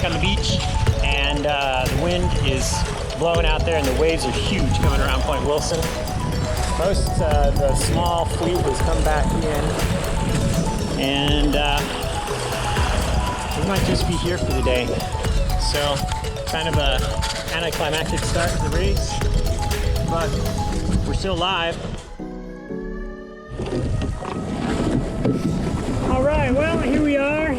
back on the beach, and the wind is blowing out there, and the waves are huge coming around Point Wilson. Most the small fleet has come back in, and we might just be here for the day. So, kind of a anticlimactic start to the race, but we're still live. All right, well, here we are,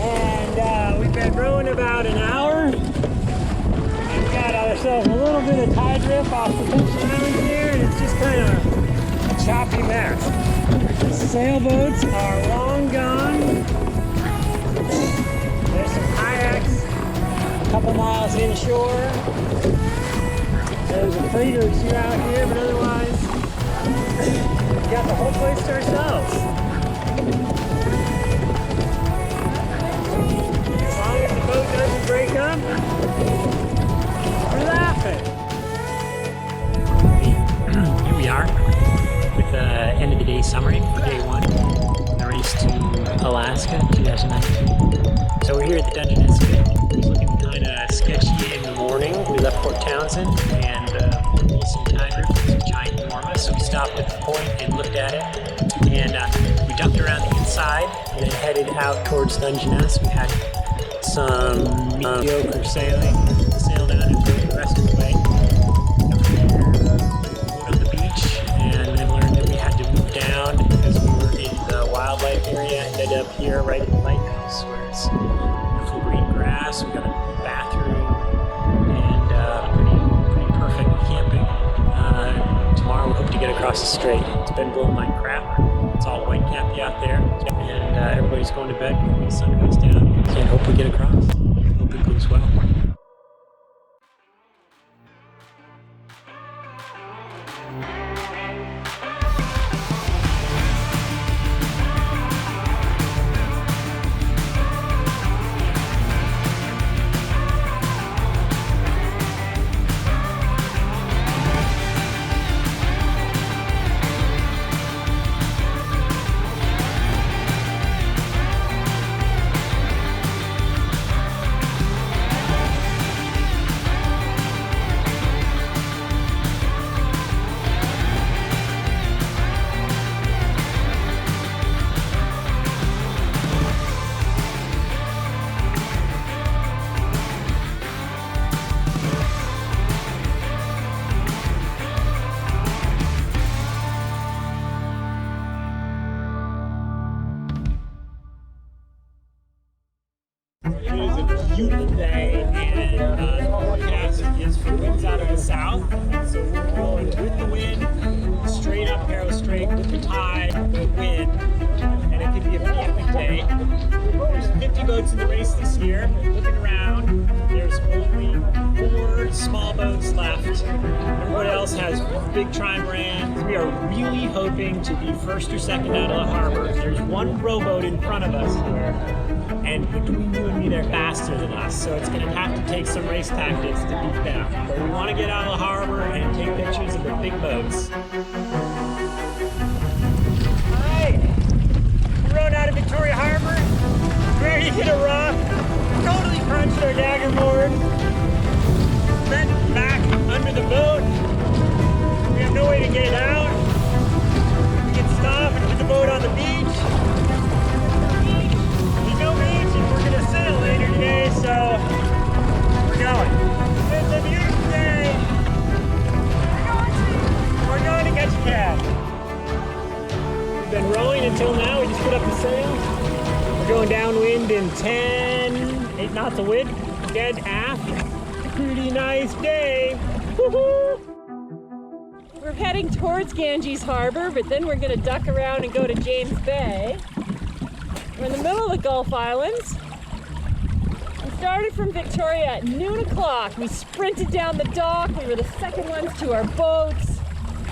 and we've been rowing about an hour, and we got ourselves a little bit of tide drift off the Port Townsend here, and it's just kind of a choppy mess. The sailboats are long gone. There's some kayaks a couple miles inshore. There's a freighter or two out here, but otherwise, we got the whole place to ourselves. As long as the boat doesn't break up, we're laughing. Here we are with the end of the day summary for day one, the race to Alaska 2019. So we're here at the Dungeness. It was looking kind of sketchy in the morning. We left Port Townsend and some tide drift, some giant enormous. So we stopped at the point and looked at it, and we ducked around the inside and then headed out towards Dungeness. We had some mediocre sailing, sailed down and rode the rest of the way. On the beach, and then learned that we had to move down because we were in the wildlife area. Ended up here right at the lighthouse where it's beautiful green grass. We got a bathroom and pretty perfect camping. Tomorrow we hope to get across the strait. It's been blowing like crap. It's all white cappy out there, and everybody's going to bed before the sun goes down. So I hope we get across. Hope it goes well. Beautiful day, and the forecast is for winds out of the south, so we're rolling with the wind, straight up Arrow Strait with the tide, with the wind, and it could be a pretty epic day. There's 50 boats in the race this year. Looking around, there's only 4 small boats left. Everybody else has big trimarans. We are really hoping to be first or second out of the harbor. There's one rowboat in front of us here, and between you and me, they're faster than us, so it's going to have to take some race tactics to beat them. But we want to get out of the harbor and take pictures of the big boats. Alright, we rode out of Victoria Harbor, ready to hit a rock, totally crunched our dagger board, bent back under the boat. We have no way to get it out. We can stop and put the boat on the beach. We're going to sail later today, so we're going. It's a beautiful day. We're going to Ketchikan. We've been rowing until now. We just put up the sails. We're going downwind in 8 knots of wind, dead aft. Pretty nice day. Woohoo! We're heading towards Ganges Harbor, but then we're going to duck around and go to James Bay. We're in the middle of the Gulf Islands. We started from Victoria at noon o'clock. We sprinted down the dock. We were the second ones to our boats.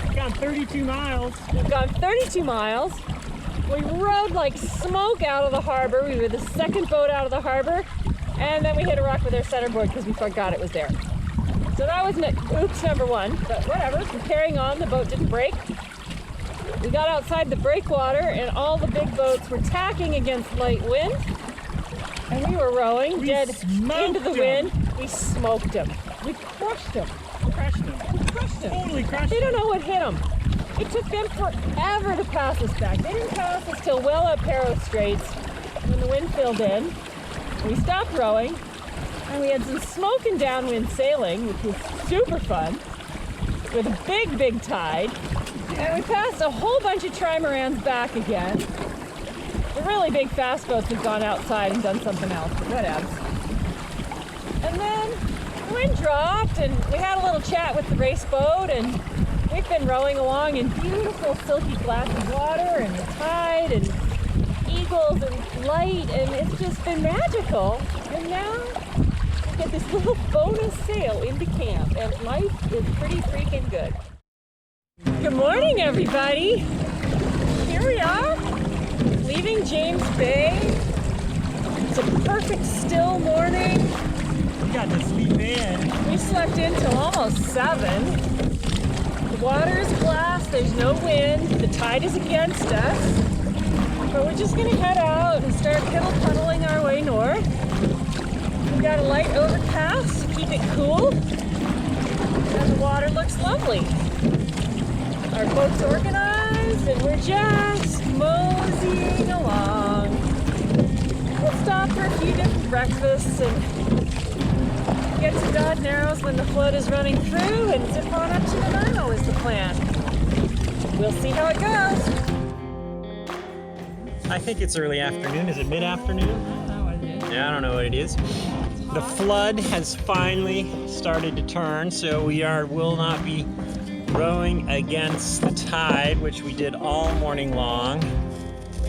We've gone 32 miles. We've gone 32 miles. We rode like smoke out of the harbor. We were the second boat out of the harbor. And then we hit a rock with our centerboard because we forgot it was there. So that was oops number 1, but whatever, we're carrying on. The boat didn't break. We got outside the breakwater and all the big boats were tacking against light wind. And we were rowing dead into the wind. them. We smoked them. We crushed them. Crushed them. Crushed them. Totally crushed They them. don't know what hit them. It took them forever to pass us back. They didn't pass us till well up Harrow Straits when the wind filled in. We stopped rowing, and we had some smoking downwind sailing, which was super fun, with a big, big tide. And we passed a whole bunch of trimarans back again. The really big fast boats have gone outside and done something else, but whatevs. And then the wind dropped, and we had a little chat with the race boat, and we've been rowing along in beautiful silky glassy water, and the tide, and eagles, and light, and it's just been magical. And now we get this little bonus sail into camp, and life is pretty freaking good. Good morning, everybody. Here we are, leaving James Bay. It's a perfect still morning. We got to sleep in. We slept in till almost 7. The water is glass, there's no wind, the tide is against us. But we're just gonna head out and start piddle-puddling our way north. We've got a light overcast to keep it cool. And the water looks lovely. Our boat's organized and we're just moseying along. We'll stop for a few different breakfasts and get to Dod Narrows when the flood is running through and zip on up to Nanaimo is the plan. We'll see how it goes. I think it's early afternoon. Is it mid-afternoon? I don't know what it is. Yeah, I don't know what it is. The flood has finally started to turn, so we will not be rowing against the tide, which we did all morning long.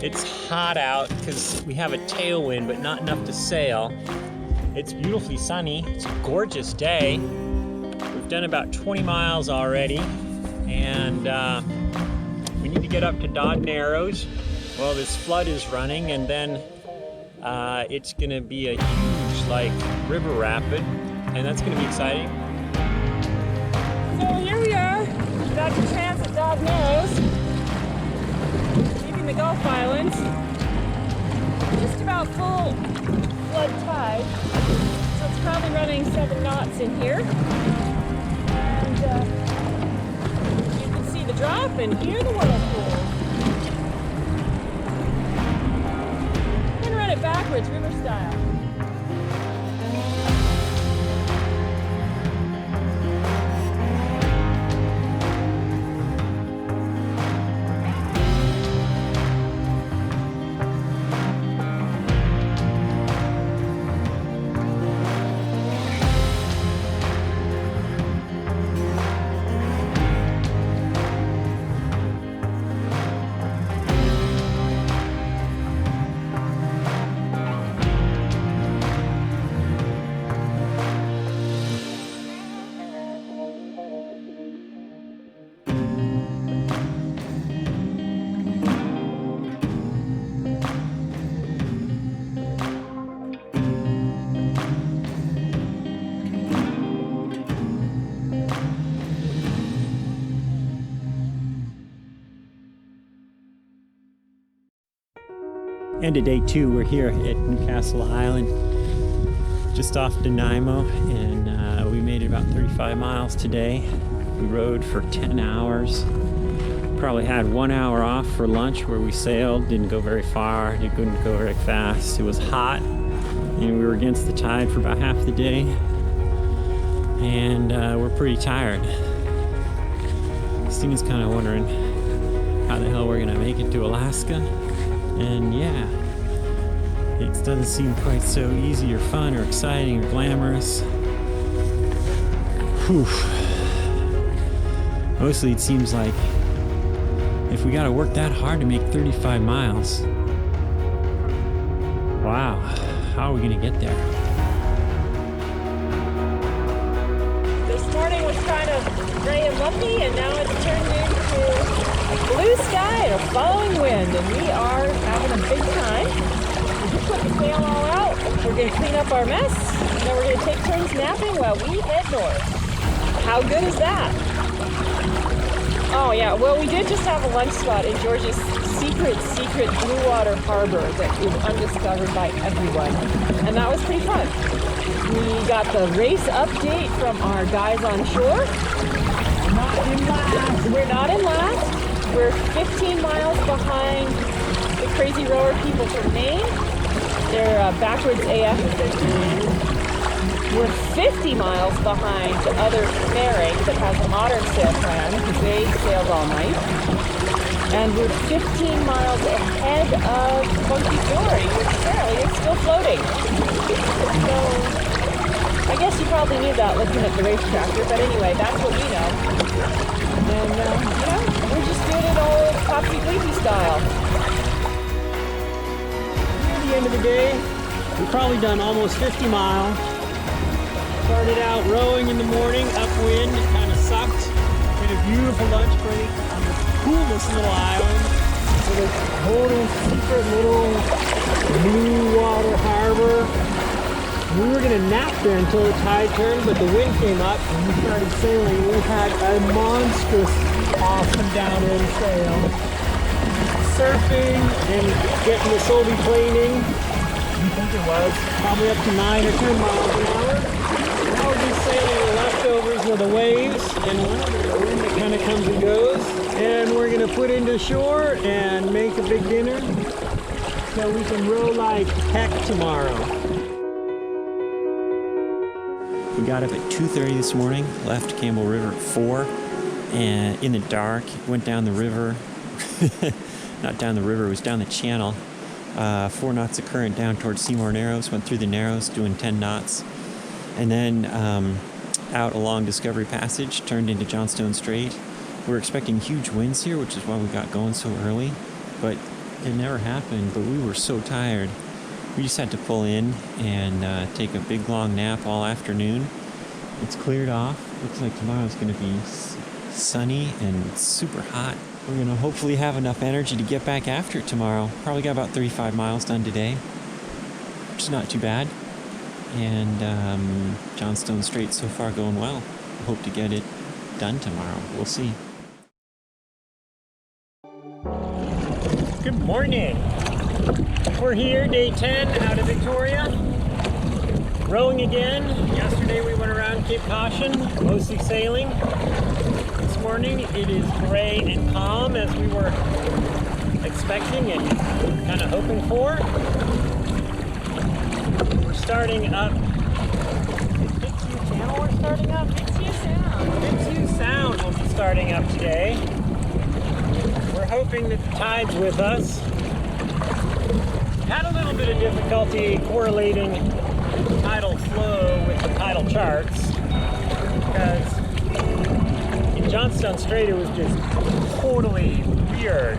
It's hot out because we have a tailwind, but not enough to sail. It's beautifully sunny. It's a gorgeous day. We've done about 20 miles already, and we need to get up to Dod Narrows. Well, this flood is running, and then it's going to be a huge, river rapid, and that's going to be exciting. So here we are, back to transit Dod Narrows, leaving the Gulf Islands. Just about full flood tide, so it's probably running 7 knots in here. And you can see the drop and hear the whirlpool. I'm gonna run it backwards, river style. And to day 2, we're here at Newcastle Island, just off Nanaimo, and we made it about 35 miles today. We rode for 10 hours. Probably had 1 hour off for lunch where we sailed, didn't go very far, couldn't go very fast. It was hot, and we were against the tide for about half the day, and we're pretty tired. Stina's kind of wondering how the hell we're gonna make it to Alaska. And yeah, it doesn't seem quite so easy or fun or exciting or glamorous. Whew. Mostly it seems like if we gotta work that hard to make 35 miles, wow, how are we gonna get there? This morning was kind of gray and lumpy, and now it's turned into blue sky and a following wind, and we are having a big time. We just put the sail all out. We're going to clean up our mess, and then we're going to take turns napping while we head north. How good is that? Oh yeah, well, we did just have a lunch spot in George's Sea secret blue water harbor that is undiscovered by everyone. And that was pretty fun. We got the race update from our guys on shore. Not in last. We're not in last. We're 15 miles behind the crazy rower people from Maine. They're backwards AF as they're doing. We're 50 miles behind the other fairing that has a modern sail plan because they sailed all night. And we're 15 miles ahead of Funky Dory, which apparently is still floating. So I guess you probably knew that looking at the race tractor, but anyway, that's what we know. And, we're just doing it old topsy-turvy style. At the end of the day, we've probably done almost 50 miles. Started out rowing in the morning, upwind, it kind of sucked. Did a beautiful lunch break on the coolest little island. With a total secret little blue water harbor. We were gonna nap there until the tide turned, but the wind came up and we started sailing. We had a monstrous, awesome downwind sail. Surfing and getting the Solveig planing. I think it was probably up to 9 or 10 miles an hour. Now we're just sailing the leftovers of the waves and the wind that kind of comes and goes. And we're gonna put into shore and make a big dinner so we can row like heck tomorrow. We got up at 2:30 this morning, left Campbell River at 4, and in the dark, went down the river. Not down the river, it was down the channel. 4 knots of current down towards Seymour Narrows, went through the Narrows doing 10 knots. And then out along Discovery Passage, turned into Johnstone Strait. We were expecting huge winds here, which is why we got going so early, but it never happened. But we were so tired. We just had to pull in and take a big long nap all afternoon. It's cleared off. Looks like tomorrow's going to be sunny and super hot. We're going to hopefully have enough energy to get back after it tomorrow. Probably got about 35 miles done today, which is not too bad. And Johnstone Strait so far going well. Hope to get it done tomorrow. We'll see. Good morning. We're here, day 10 out of Victoria. Rowing again. Yesterday we went around Cape Caution, mostly sailing. This morning it is gray and calm as we were expecting and kind of hoping for. We're starting up. Fitzhugh Channel we're starting up? Fitzhugh Sound. Fitzhugh Sound will be starting up today. We're hoping that the tide's with us. Had a little bit of difficulty correlating tidal flow with the tidal charts because in Johnstone Strait it was just totally weird.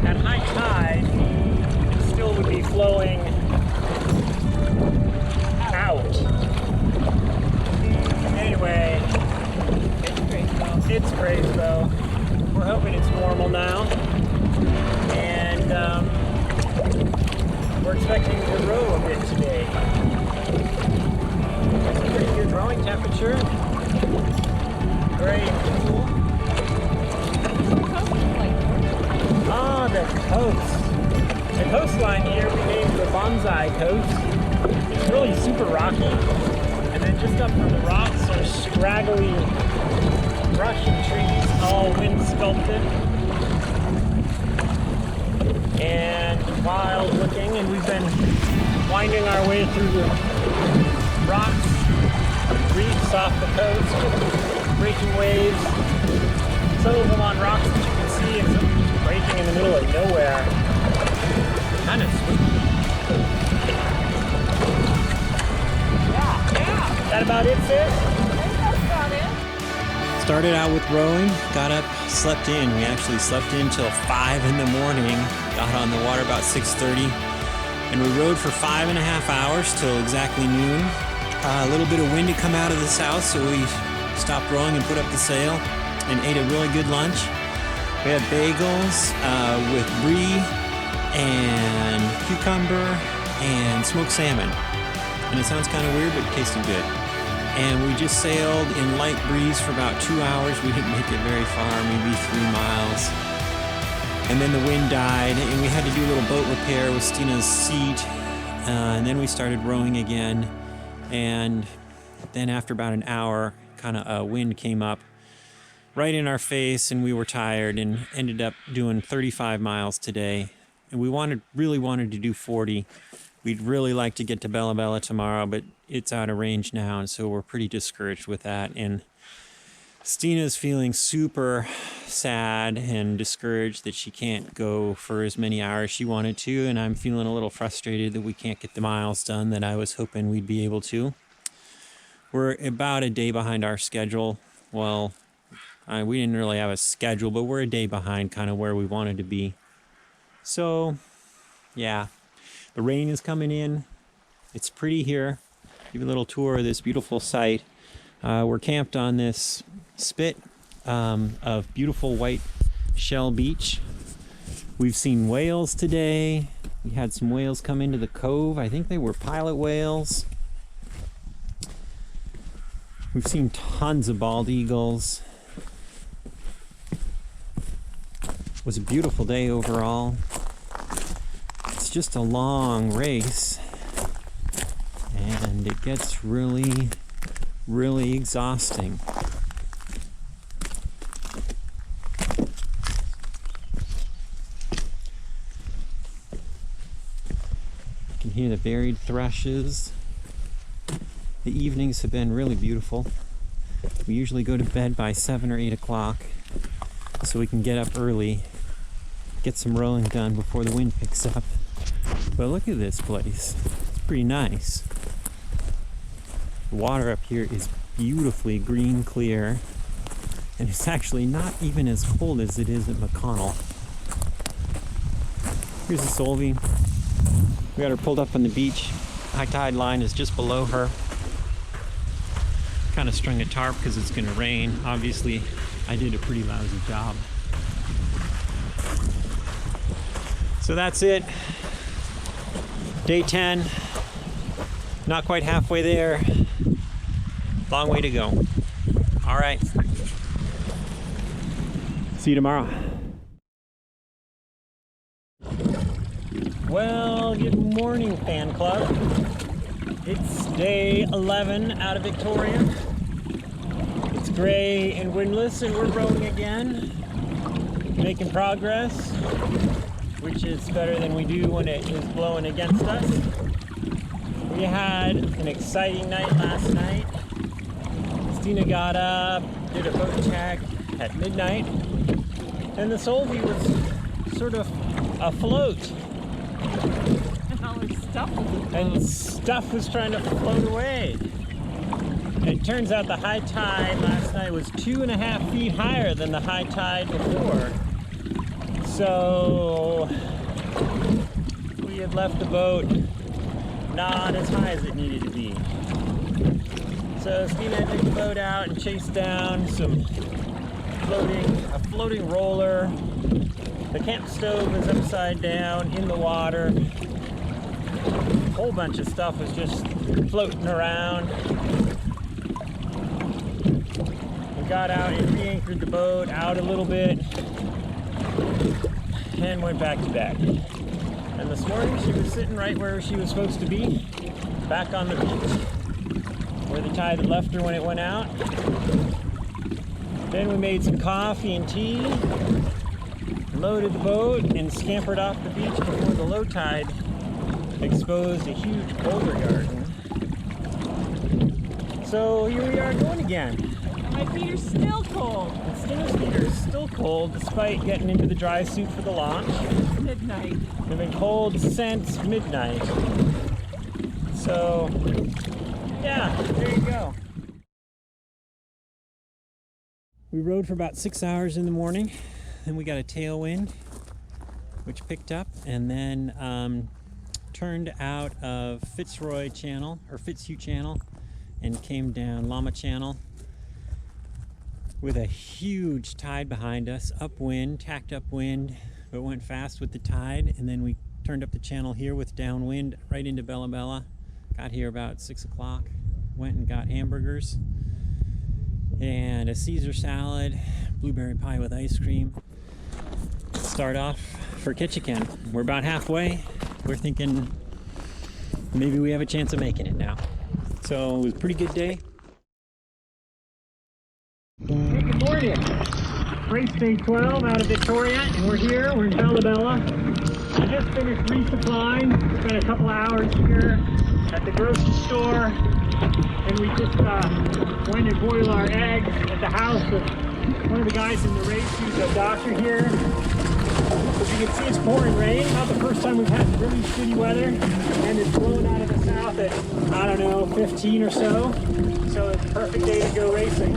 At high tide, it still would be flowing out. Anyway, it's great though. We're hoping it's normal now. And we're expecting to row a bit today. It's a pretty good rowing temperature. Great. Cool. Ah, the coast. The coastline here we named the Bonsai Coast. It's really super rocky. And then just up from the rocks are scraggly brush and trees, all wind sculpted. And wild looking, and we've been winding our way through the rocks, reefs off the coast, breaking waves, some of them on rocks that you can see and some of them just breaking in the middle of nowhere. Kind of sweet. Yeah. Is that about it, sis? Started out with rowing, got up, slept in. We actually slept in till 5 in the morning. Got on the water about 6:30, and we rowed for 5.5 hours till exactly noon. A little bit of wind had come out of the south, so we stopped rowing and put up the sail and ate a really good lunch. We had bagels with brie and cucumber and smoked salmon. And it sounds kind of weird, but it tasted good. And we just sailed in light breeze for about 2 hours. We didn't make it very far, maybe 3 miles. And then the wind died, and we had to do a little boat repair with Stina's seat. And then we started rowing again. And then after about an hour, kind of a wind came up right in our face, and we were tired and ended up doing 35 miles today. And we really wanted to do 40. We'd really like to get to Bella Bella tomorrow, but it's out of range now, and so we're pretty discouraged with that. And Stina's feeling super sad and discouraged that she can't go for as many hours she wanted to, and I'm feeling a little frustrated that we can't get the miles done that I was hoping we'd be able to. We're about a day behind our schedule. Well, we didn't really have a schedule, but we're a day behind kind of where we wanted to be. So, yeah, the rain is coming in. It's pretty here. Give you a little tour of this beautiful site. We're camped on this spit of beautiful white shell beach. We've seen whales today. We had some whales come into the cove. I think they were pilot whales. We've seen tons of bald eagles. It was a beautiful day overall. It's just a long race, and it gets really, really exhausting. You can hear the varied thrushes. The evenings have been really beautiful. We usually go to bed by 7 or 8 o'clock so we can get up early, get some rowing done before the wind picks up. But look at this place. It's pretty nice. The water up here is beautifully green clear, and it's actually not even as cold as it is at McConnell. Here's the Solveig. We got her pulled up on the beach. High tide line is just below her. Kind of strung a tarp because it's going to rain. Obviously, I did a pretty lousy job. So that's it. Day 10. Not quite halfway there. Long way to go. All right. See you tomorrow. Well, good morning, fan club. It's day 11 out of Victoria. It's gray and windless, and we're rowing again, making progress, which is better than we do when it is blowing against us. We had an exciting night last night. Stina got up, did a boat check at midnight, and the Solveig was sort of afloat. And stuff was trying to float away. And it turns out the high tide last night was 2.5 feet higher than the high tide before. So we had left the boat not as high as it needed to be. So Stina took the boat out and chased down a floating roller. The camp stove was upside down in the water. A whole bunch of stuff was just floating around. We got out and re-anchored the boat out a little bit and went back to bed. And this morning she was sitting right where she was supposed to be, back on the beach, where the tide had left her when it went out. Then we made some coffee and tea, loaded the boat, and scampered off the beach before the low tide exposed a huge boulder garden. So here we are going again. My feet are still cold. And Stina's feet are still cold despite getting into the dry suit for the launch. Midnight. They've been cold since midnight. So, yeah, there you go. We rode for about 6 hours in the morning. Then we got a tailwind, which picked up, and then turned out of Fitzroy Channel, or Fitzhugh Channel, and came down Llama Channel with a huge tide behind us, upwind, tacked upwind, but went fast with the tide. And then we turned up the channel here with downwind right into Bella Bella. Got here about 6 o'clock, went and got hamburgers and a Caesar salad, blueberry pie with ice cream. start off for Ketchikan. We're about halfway. We're thinking maybe we have a chance of making it now. So it was a pretty good day. Hey, good morning. Race day 12 out of Victoria, and we're here. We're in Bella. We just finished resupplying. Spent a couple hours here at the grocery store, and we just went and boiled our eggs at the house of one of the guys in the race who's a doctor here. As you can see, it's pouring rain. Not the first time we've had really shitty weather, and it's blowing out of the south at, I don't know, 15 or so. So it's a perfect day to go racing.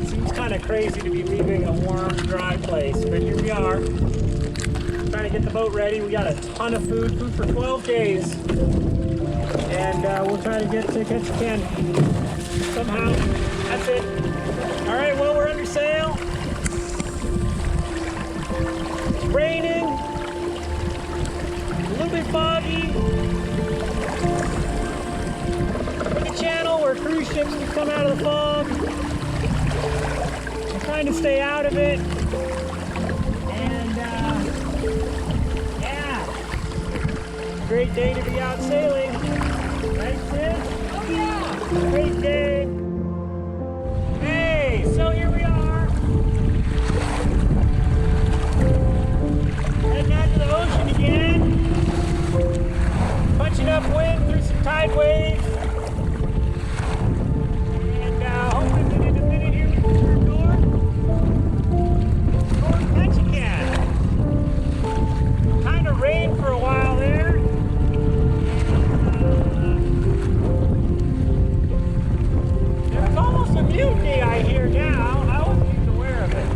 It seems kind of crazy to be leaving a warm, dry place, but here we are. Trying to get the boat ready. We got a ton of food for 12 days. And we'll try to get to Ketchikan somehow. That's it. All right, well, we're under sail. It's raining. A little bit foggy. In the channel where cruise ships can come out of the fog. I'm trying to stay out of it. And yeah, great day to be out sailing. Right, Sid? Oh yeah! Great day. Hey, so here we are. Heading out to the ocean again. Punching up wind through some tide waves. And hopefully within a minute here we can turn north. Toward Ketchikan. Kind of rained for a while there. There's almost a mutiny I hear now. I wasn't even aware of it.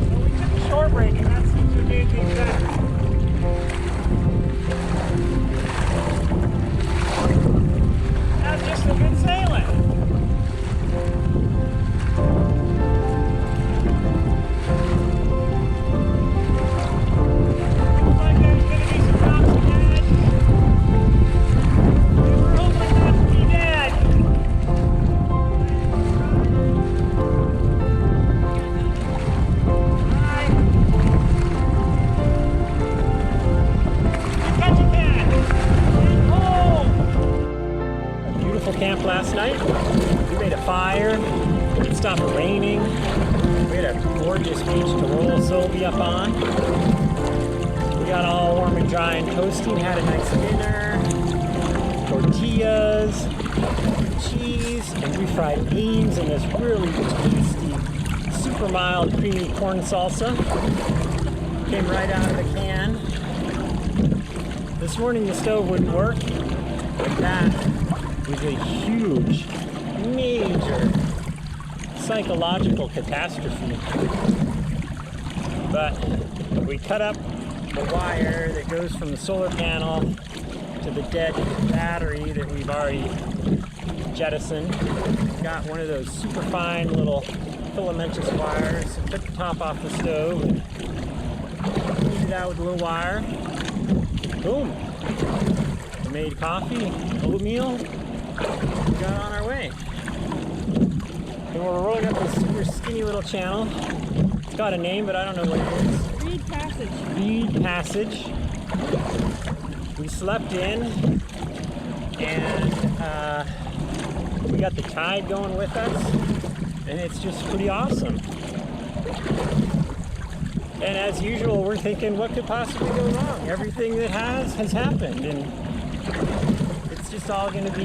So we took a short break and that seems to be getting better. That's just a good sailing. Looks like there's going to be some drops of dead. We're hoping not to be dead. Alright. Ketchikan! And home! A beautiful camp last night. We made a fire. It stopped raining. We had a gorgeous beach to roll Solveig up on. We got all warm and dry and toasty and had a nice dinner. Tortillas, cheese, and refried beans, and this really tasty, super mild, creamy corn salsa. Came right out of the can. This morning the stove wouldn't work, but that was a huge, major psychological catastrophe. But we cut up the wire that goes from the solar panel to the dead battery that we've already jettisoned. Got one of those super fine little filamentous wires. Took the top off the stove and cleaned it out with a little wire. Boom! We made coffee, oatmeal, got on our way. And we're rolling up this super skinny little channel. It's got a name, but I don't know what it is. Reed Passage. Reed Passage. We slept in, and we got the tide going with us, and it's just pretty awesome. And as usual, we're thinking, what could possibly go wrong? Everything that has happened, and it's just all going to be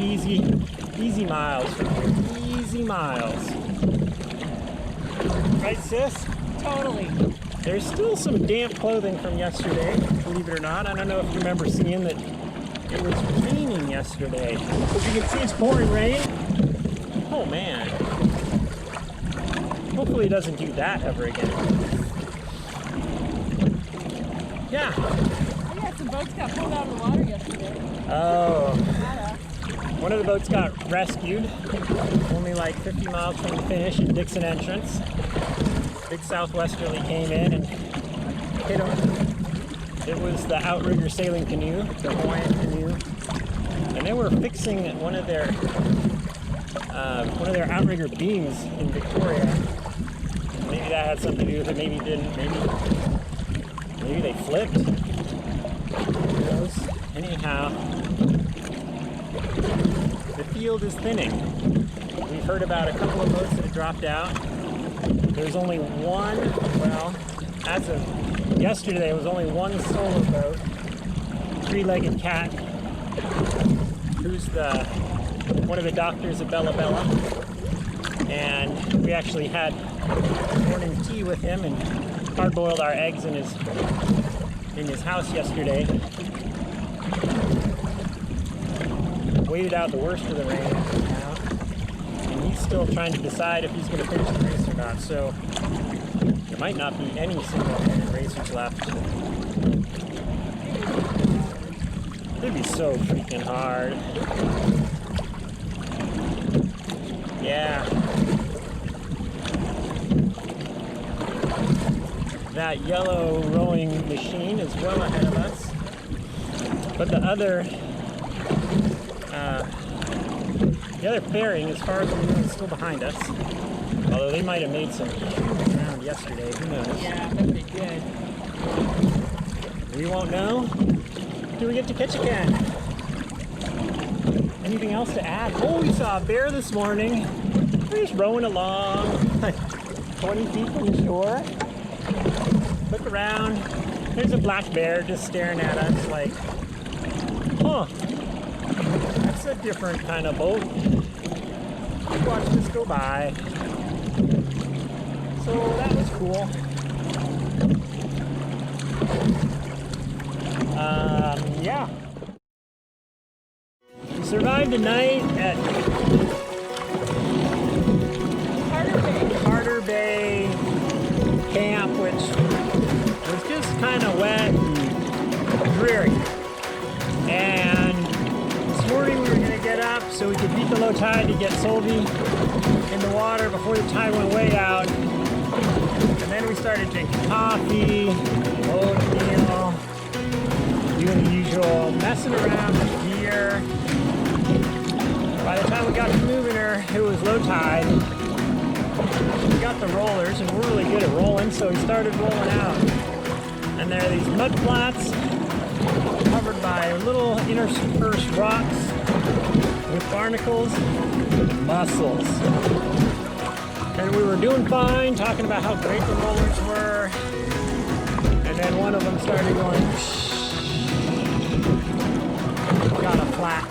easy miles from here. Easy miles. Right, sis? Totally. There's still some damp clothing from yesterday, believe it or not. I don't know if you remember seeing that it was raining yesterday. As you can see, it's pouring rain. Oh man. Hopefully it doesn't do that ever again. Yeah. Yeah, some boats got pulled out of the water yesterday. Oh. One of the boats got rescued, only like 50 miles from the finish at Dixon entrance. Big southwesterly came in and hit them. It was the outrigger sailing canoe, the Hawaiian canoe, and they were fixing one of their outrigger beams in Victoria. Maybe that had something to do with it. Maybe it didn't. Maybe Maybe they flipped. Who knows? Anyhow, the field is thinning. We've heard about a couple of boats that have dropped out. There's only one, well, as of yesterday, there was only one solo boat, three-legged cat, who's one of the doctors at Bella Bella. And we actually had morning tea with him and hard-boiled our eggs in his house yesterday. Waited out the worst of the rain now, and he's still trying to decide if he's going to finish the race or not. So there might not be any single-handed racers left. It'd be so freaking hard. Yeah. That yellow rowing machine is well ahead of us. But the other fairing, as far as we know, is still behind us. Although they might have made some ground yesterday, who knows? Yeah, I bet they did. We won't know till we get to Ketchikan. Anything else to add? Oh, we saw a bear this morning. We're just rowing along, like 20 feet from the shore. Look around. There's a black bear just staring at us like, huh, that's a different kind of boat. Watch this go by. So that was cool. Yeah. We survived the night at Carter Bay camp, which was just kind of wet and dreary. And this morning we were going to get up so we could beat the low tide to get Solveig in the water before the tide went way out. And then we started drinking coffee, oatmeal, doing the usual messing around with gear. By the time we got to moving her, it was low tide. We got the rollers, and we're really good at rolling, so we started rolling out. And there are these mud flats covered by little interspersed rocks with barnacles and mussels. And we were doing fine, talking about how great the rollers were. And then one of them started going, got a flat.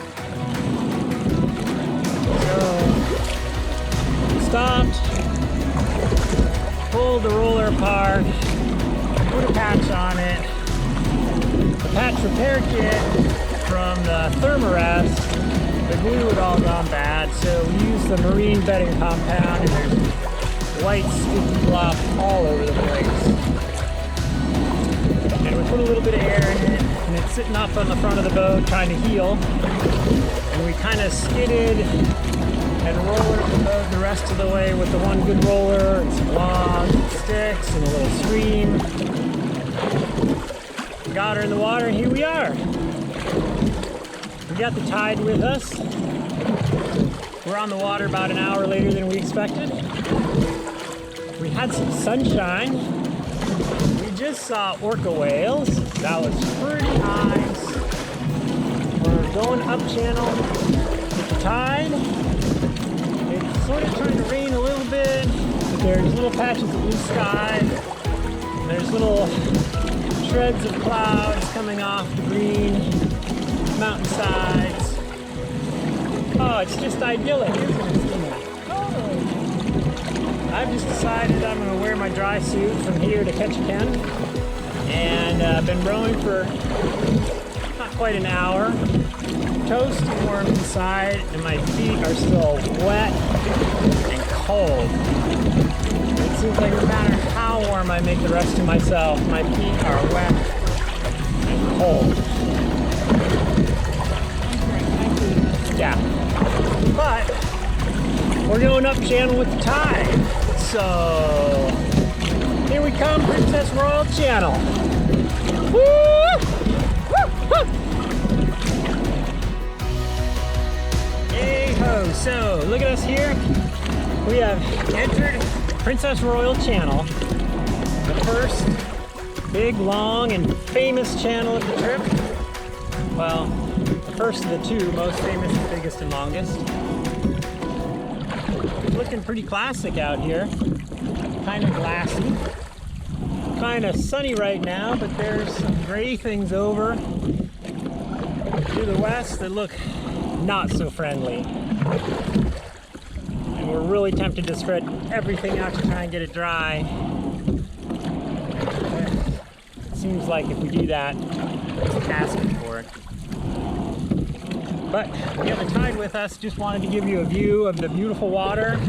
So, stopped, pulled the roller apart, put a patch on it. The patch repair kit from the Thermarest, the glue had all gone bad, so we used the marine bedding compound, and there's white sticky glop all over the place. And we put a little bit of air in it, and it's sitting up on the front of the boat trying to heal. And we kind of skidded and rollered the boat the rest of the way with the one good roller and some logs and sticks and a little stream. Got her in the water, and here we are. We got the tide with us. We're on the water about an hour later than we expected. We had some sunshine. We just saw orca whales. That was pretty nice. We're going up channel with the tide. It's sort of trying to rain a little bit. There's little patches of blue sky. There's little shreds of clouds coming off the green mountainsides. Oh, it's just idyllic, isn't it, Stina? Totally. I've just decided I'm going to wear my dry suit from here to Ketchikan. And I've been rowing for not quite an hour. Toast and warm inside, and my feet are still wet and cold. It seems like no matter how warm I make the rest of myself, my feet are wet and cold. Yeah. But we're going up channel with the tide. So here we come, Princess Royal Channel. Woo! Woo! Woo! Hey ho! So look at us here. We have entered Princess Royal Channel, the first Big, long, and famous channel of the trip. Well, the first of the two, most famous, biggest, and longest. It's looking pretty classic out here. Kind of glassy. Kind of sunny right now, but there's some gray things over to the west that look not so friendly. And we're really tempted to spread everything out to try and get it dry. It seems like if we do that, it's asking for it. But we have the tide with us. Just wanted to give you a view of the beautiful water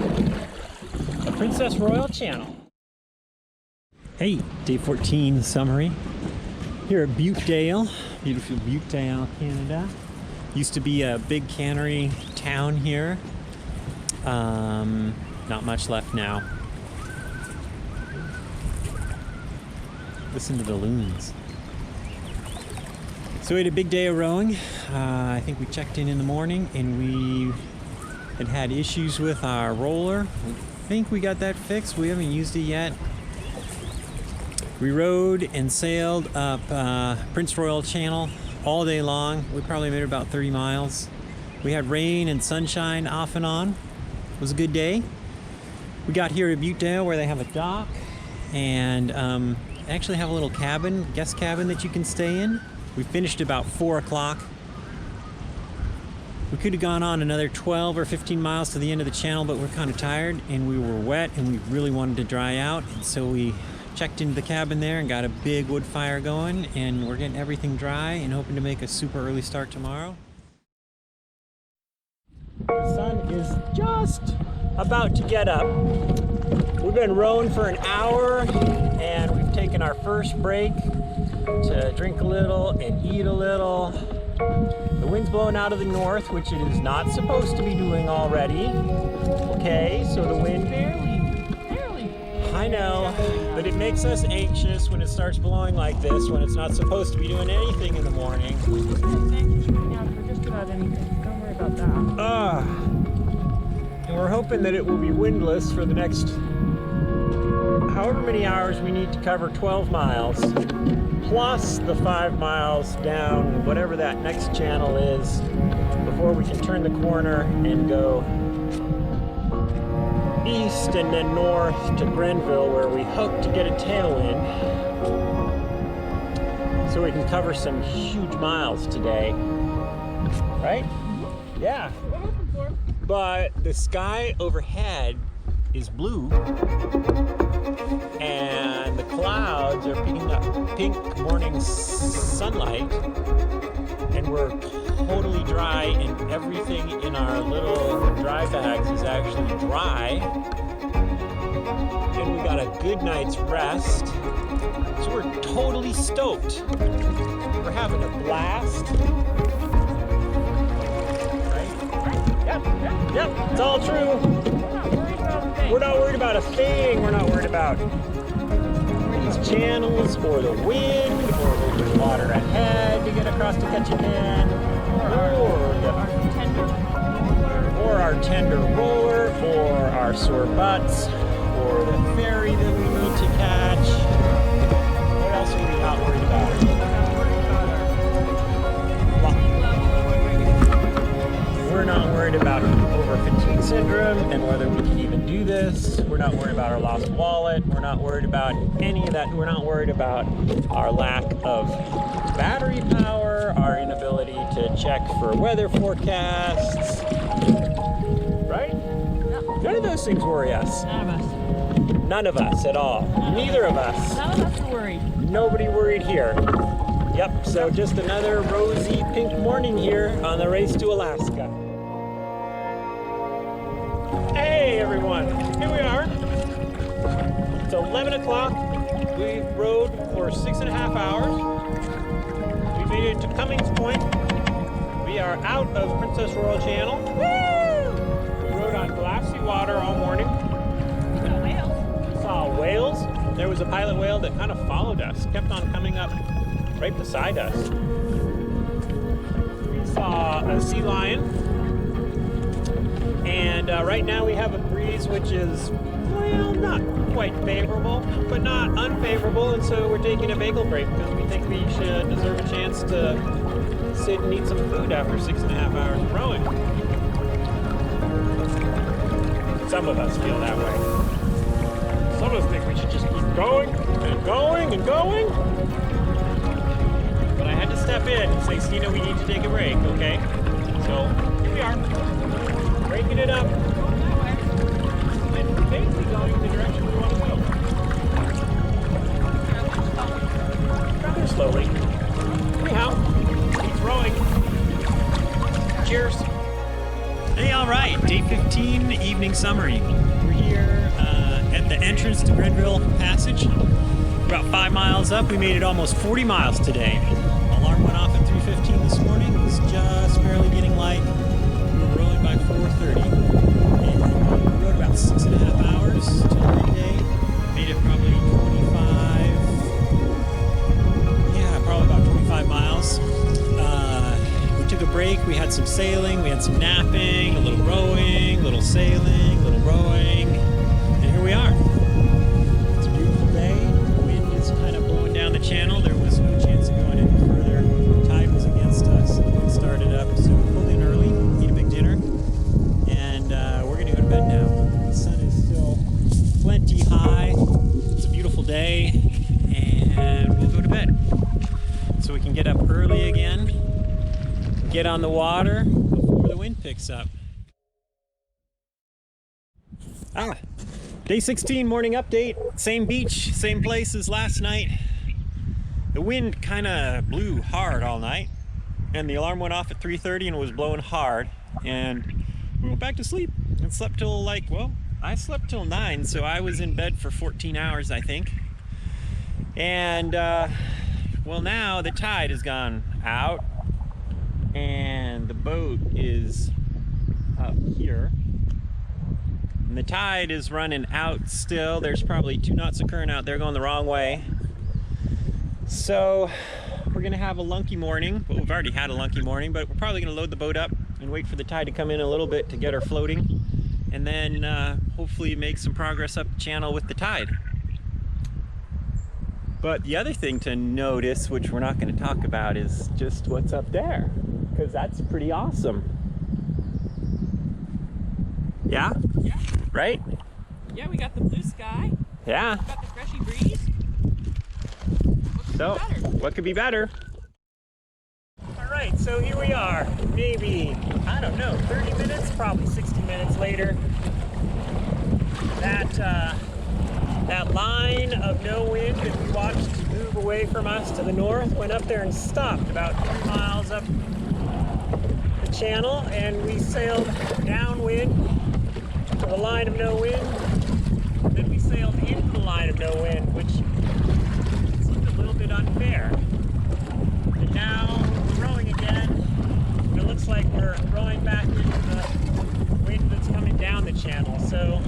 of Princess Royal Channel. Hey, day 14 summary. Here at Butedale, beautiful Butedale, Canada. Used to be a big cannery town here. Not much left now. Listen to the loons. So we had a big day of rowing. I think we checked in the morning and we had issues with our roller. I think we got that fixed. We haven't used it yet. We rowed and sailed up Prince Royal Channel all day long. We probably made about 30 miles. We had rain and sunshine off and on. It was a good day. We got here at Butedale where they have a dock and actually have a little cabin, guest cabin that you can stay in. We finished about 4 o'clock. We could have gone on another 12 or 15 miles to the end of the channel, but we're kind of tired and we were wet and we really wanted to dry out. And so we checked into the cabin there and got a big wood fire going, and we're getting everything dry and hoping to make a super early start tomorrow. The sun is just about to get up. We've been rowing for an hour and we've taken our first break to drink a little and eat a little. The wind's blowing out of the north, which it is not supposed to be doing already. Okay, so the wind barely. I know, but it makes us anxious when it starts blowing like this, when it's not supposed to be doing anything in the morning. For just about anything. Don't worry about that. And we're hoping that it will be windless for the next however many hours we need to cover 12 miles, plus the 5 miles down whatever that next channel is before we can turn the corner and go east and then north to Grenville, where we hope to get a tailwind so we can cover some huge miles today. Right? Yeah. But the sky overhead is blue and the clouds are picking up pink morning sunlight, and we're totally dry and everything in our little dry bags is actually dry, and we got a good night's rest, so we're totally stoked. We're having a blast. Right? Yep, it's all true. We're not worried about a thing. We're not worried about these channels or the wind or the water ahead to get across to Ketchikan, or our tender roller, or our sore butts, or the ferry that we need to catch. What else are we not worried about? We're not worried about over fatigue syndrome and whether we can even do this. We're not worried about our lost wallet. We're not worried about any of that. We're not worried about our lack of battery power, our inability to check for weather forecasts. Right? No. None of those things worry us. None of us. None of us at all. Neither of us. None of us are worried. Nobody worried here. Yep, so just another rosy pink morning here on the race to Alaska. Hey everyone, here we are. It's 11 o'clock. We rode for 6.5 hours. We made it to Cummings Point. We are out of Princess Royal Channel. Woo! We rode on glassy water all morning. We saw whales. We saw whales. There was a pilot whale that kind of followed us, kept on coming up right beside us. We saw a sea lion. And right now we have a breeze which is well, not quite favorable, but not unfavorable, and so we're taking a bagel break because we think we should deserve a chance to sit and eat some food after 6.5 hours of rowing. Some of us feel that way. Some of us think we should just keep going and going and going. But I had to step in and say, Stina, we need to take a break, okay? So here we are, breaking it up. And we're basically going in the direction we want to go. Rather slowly. Anyhow, keep rowing. Cheers. Hey, all right, day 15, evening summary. We're here at the entrance to Grenville Passage. About 5 miles up. We made it almost 40 miles today. Alarm went off at 3:15 this morning. It was just barely getting light. We were rowing by 4:30. And we rowed about 6.5 hours till midday. Made it probably 25 miles. We took a break. We had some sailing, we had some napping, a little rowing, a little sailing, a little rowing, and here we are. It's a beautiful day. The wind is kind of blowing down the channel. There was no chance of going any further. The tide was against us. It started up, so we pulled in early, ate a big dinner, and we're going to go to bed now. The sun is still plenty high. It's a beautiful day, and we'll go to bed so we can get up early again, get on the water before the wind picks up. Day 16 morning update. Same beach, same place as last night. The wind kind of blew hard all night, and the alarm went off at 3:30 and was blowing hard, and we went back to sleep and slept till I slept till 9, so I was in bed for 14 hours, I think. And well, now the tide has gone out and the boat is up here. And the tide is running out still. There's probably 2 knots of current out there going the wrong way. So we're gonna have a lunky morning. Well, we've already had a lunky morning, but we're probably gonna load the boat up and wait for the tide to come in a little bit to get her floating. And then hopefully make some progress up the channel with the tide. But the other thing to notice, which we're not going to talk about, is just what's up there, because that's pretty awesome. Yeah? Yeah. Right? Yeah, we got the blue sky. Yeah. We got the freshy breeze. What could be better? All right, so here we are. Maybe, I don't know, 30 minutes, probably 60 minutes later. That line of no wind that we watched move away from us to the north went up there and stopped about 3 miles up the channel, and we sailed downwind to the line of no wind. Then we sailed into the line of no wind, which seemed a little bit unfair. And now we're rowing again, and it looks like we're rowing back into the wind that's coming down the channel. So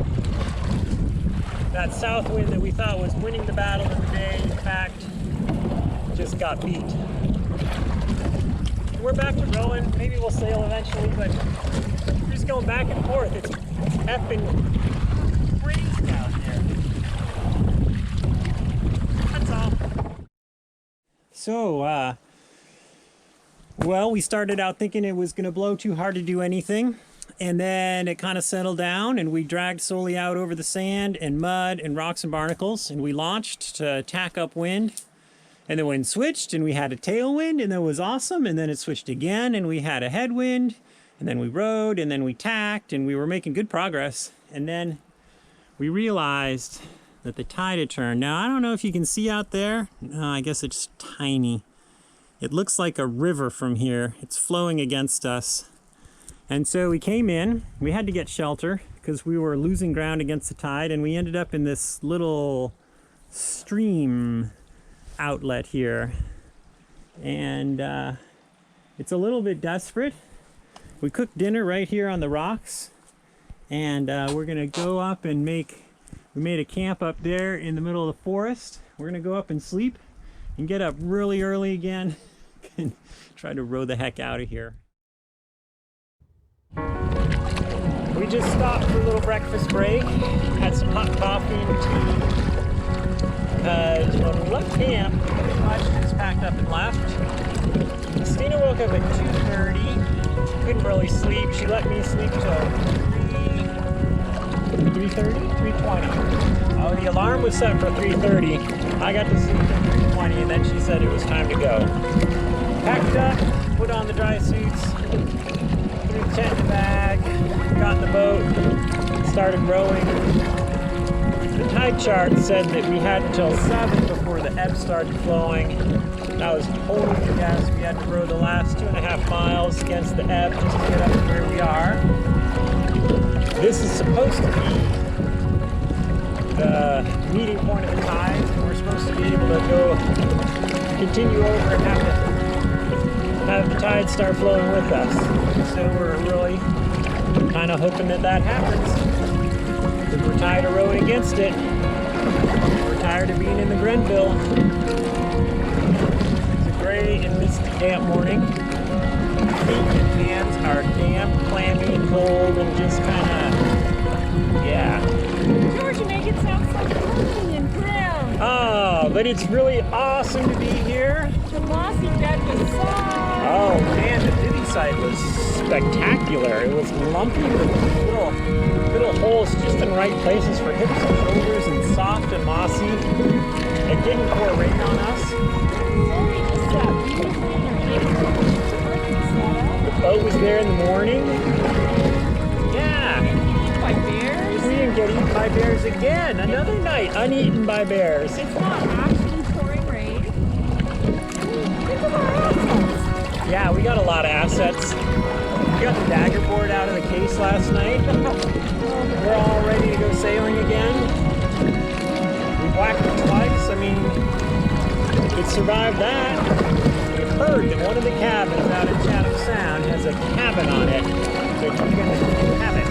that south wind that we thought was winning the battle of the day, in fact, just got beat. We're back to rowing. Maybe we'll sail eventually, but we're just going back and forth. It's effing crazy out here. That's all. So, well, we started out thinking it was going to blow too hard to do anything. And then it kind of settled down, and we dragged slowly out over the sand and mud and rocks and barnacles, and we launched to tack up wind. And the wind switched, and we had a tailwind, and that was awesome. And then it switched again, and we had a headwind. And then we rode, and then we tacked, and we were making good progress. And then we realized that the tide had turned. Now, I don't know if you can see out there. No, I guess it's tiny. It looks like a river from here. It's flowing against us. And so we came in, we had to get shelter because we were losing ground against the tide, and we ended up in this little stream outlet here. And it's a little bit desperate. We cooked dinner right here on the rocks, and we're gonna go up and we made a camp up there in the middle of the forest. We're gonna go up and sleep and get up really early again and try to row the heck out of here. We just stopped for a little breakfast break, had some hot coffee and tea, because when we left camp, pretty much just packed up and left. Stina woke up at 2:30, couldn't really sleep. She let me sleep till 3:20. Oh, the alarm was set for 3:30. I got to sleep till 3:20, and then she said it was time to go. Packed up, put on the dry suits, threw the tent in the bag, got in the boat, started rowing. The tide chart said that we had until 7 before the ebb started flowing. That was totally a guess. We had to row the last 2.5 miles against the ebb just to get up to where we are. This is supposed to be the meeting point of the tides, and we're supposed to be able to go continue over and have the tides start flowing with us. So we're really kind of hoping that that happens, because we're tired of rowing against it. We're tired of being in the Grenville. It's a gray and misty, damp morning. Feet and hands are damp, clammy, cold, and just kind of, yeah. George, you make it sound so clean and brown. Oh, but it's really awesome to be here. The mossy bed was soft. Oh man, the divvy site was spectacular. It was lumpy with little holes just in the right places for hips and shoulders, and soft and mossy. It didn't pour rain on us. The boat was there in the morning. Yeah. By bears? We didn't get eaten by bears again. Another night uneaten by bears. It's not actually pouring rain. Think of our assets. Yeah, we got a lot of assets. We got the dagger board out of the case last night. We're all ready to go sailing again. We whacked it twice. I mean, it survived that. We've heard that one of the cabins out at Chatham Sound has a cabin on it that you can inhabit.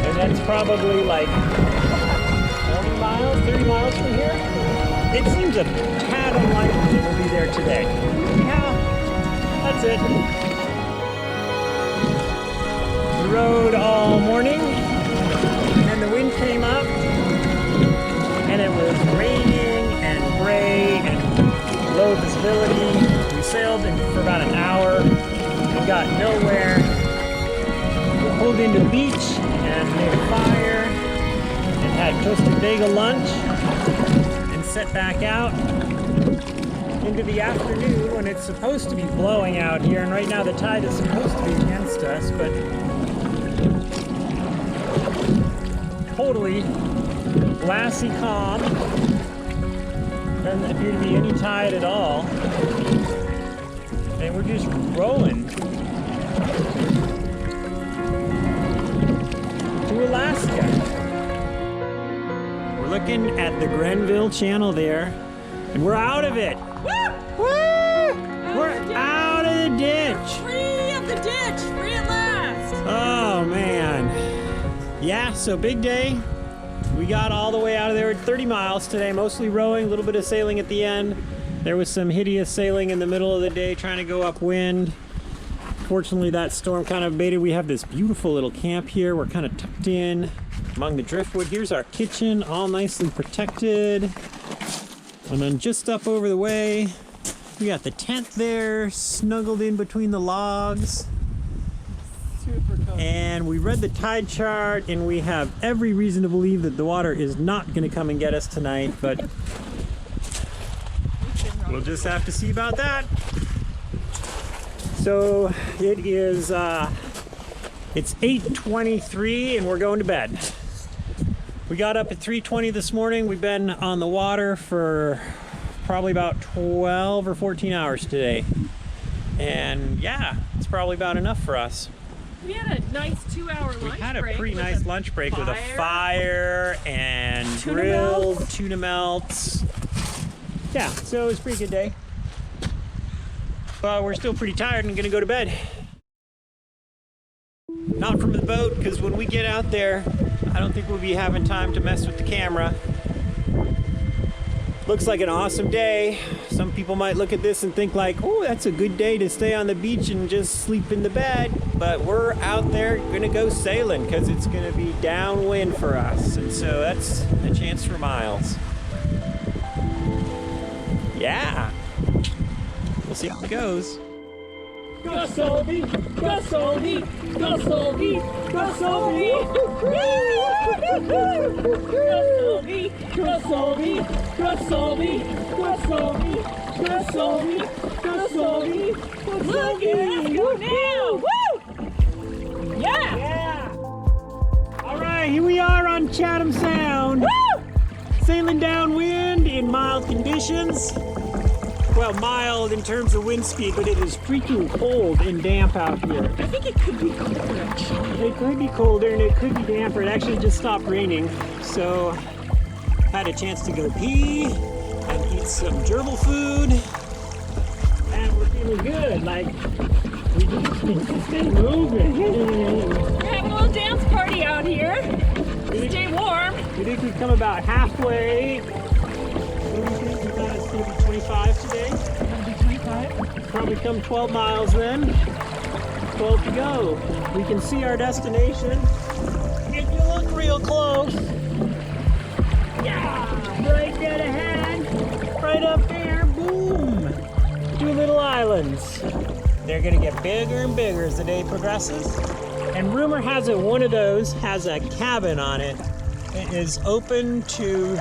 And that's probably like 20 miles, 30 miles from here. It seems a tad unlikely we'll be there today. Yeah, that's it. We rode all morning, and then the wind came up, and it was raining and gray and low visibility. We sailed for about an hour and got nowhere. We pulled into a beach and made a fire and had toasted bagel lunch and set back out into the afternoon when it's supposed to be blowing out here. And right now the tide is supposed to be against us, but totally glassy calm. Doesn't appear to be any tide at all. And we're just rolling to Alaska. We're looking at the Grenville Channel there, and we're out of it. Woo! Woo! We're out of the ditch. Free of the ditch! Free at last! Oh man. Yeah, so big day. We got all the way out of there at 30 miles today, mostly rowing, a little bit of sailing at the end. There was some hideous sailing in the middle of the day trying to go upwind. Fortunately, that storm kind of abated. We have this beautiful little camp here. We're kind of tucked in among the driftwood. Here's our kitchen, all nicely protected. And then just up over the way, we got the tent there, snuggled in between the logs. And we read the tide chart, and we have every reason to believe that the water is not going to come and get us tonight, but we'll just have to see about that. So it is, it's 8:23 and we're going to bed. We got up at 3:20 this morning. We've been on the water for probably about 12 or 14 hours today. And yeah, it's probably about enough for us. We had a nice 2-hour lunch break. We had a pretty nice lunch break with a fire. fire and Tuna grilled melts. tuna melts. Yeah, so it was a pretty good day. Well, we're still pretty tired and gonna go to bed. Not from the boat, because when we get out there, I don't think we'll be having time to mess with the camera. Looks like an awesome day. Some people might look at this and think like, oh, that's a good day to stay on the beach and just sleep in the bed. But we're out there gonna go sailing because it's gonna be downwind for us. And so that's a chance for miles. Yeah. We'll see how it goes. Go Solveig! Go Solveig! Go Solveig! Go Solveig! Go Solveig! Go Solveig! Go Solveig! Go Solveig! Go Solveig! Go Solveig! Look at us go now! Woo! Yeah! Yeah! All right, here we are on Chatham Sound. Woo! Sailing downwind in mild conditions. Well, mild in terms of wind speed, but it is freaking cold and damp out here. I think it could be colder actually. It could be colder and it could be damper. It actually just stopped raining, so had a chance to go pee and eat some gerbil food, and we're feeling good. Like we just need to stay moving. We're having a little dance party out here. Stay warm. We think we've come about halfway. What do we think? We thought it's going to be 25 today. It'll be 25. Probably come 12 miles then. 12 to go. We can see our destination if you look real close. Yeah, right dead ahead. Right up there. Boom. 2 little islands. They're going to get bigger and bigger as the day progresses. And rumor has it one of those has a cabin on it. It is open to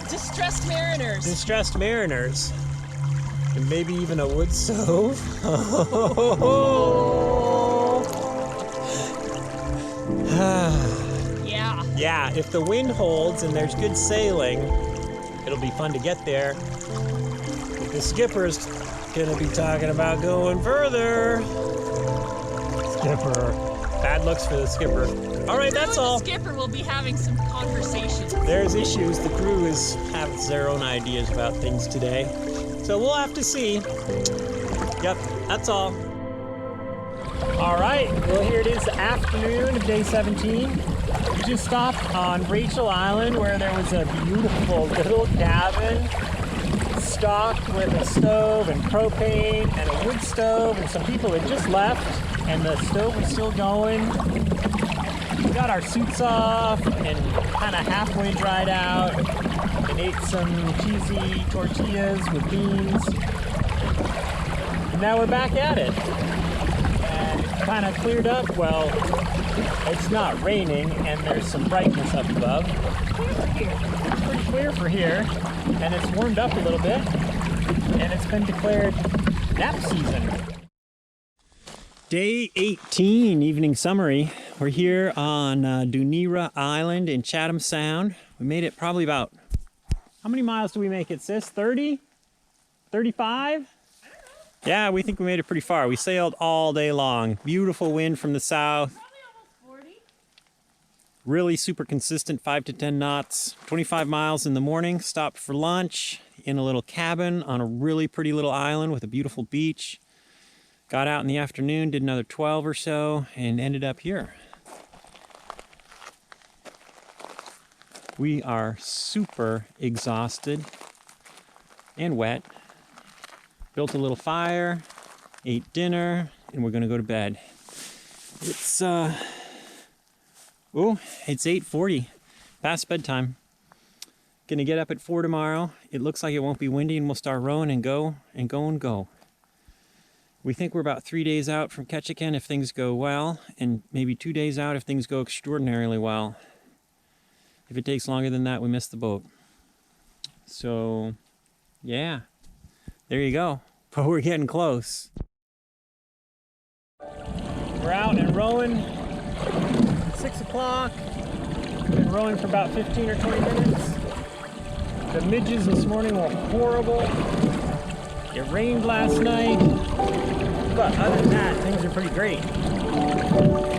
Distressed mariners. distressed mariners. And maybe even a wood stove. Yeah. Yeah, if the wind holds and there's good sailing, it'll be fun to get there. But the skipper's gonna be talking about going further. Skipper. Bad looks for the skipper. All right, that's all. The skipper will be having some conversations. There's issues. The crew has their own ideas about things today. So we'll have to see. Yep, that's all. All right, well here it is, the afternoon of day 17. We just stopped on Rachel Island where there was a beautiful little cabin stocked with a stove and propane and a wood stove, and some people had just left and the stove was still going. We got our suits off and kind of halfway dried out and ate some cheesy tortillas with beans. And now we're back at it. And it's kind of cleared up. Well, it's not raining and there's some brightness up above. It's pretty clear for here. And it's warmed up a little bit. And it's been declared nap season. Day 18, evening summary. We're here on Dunera Island in Chatham Sound. We made it probably about, how many miles do we make it, sis? 30? 35? Yeah, we think we made it pretty far. We sailed all day long. Beautiful wind from the south. Probably almost 40. Really super consistent, 5 to 10 knots. 25 miles in the morning, stopped for lunch in a little cabin on a really pretty little island with a beautiful beach. Got out in the afternoon, did another 12 or so, and ended up here. We are super exhausted and wet. Built a little fire, ate dinner, and we're gonna go to bed. It's 8:40, past bedtime. Gonna get up at 4 tomorrow. It looks like it won't be windy and we'll start rowing and go and go and go. We think we're about 3 days out from Ketchikan if things go well, and maybe 2 days out if things go extraordinarily well. If it takes longer than that, we miss the boat. So, yeah, there you go. But we're getting close. We're out and rowing. 6 o'clock. Been rowing for about 15 or 20 minutes. The midges this morning were horrible. It rained last night. But other than that, things are pretty great. We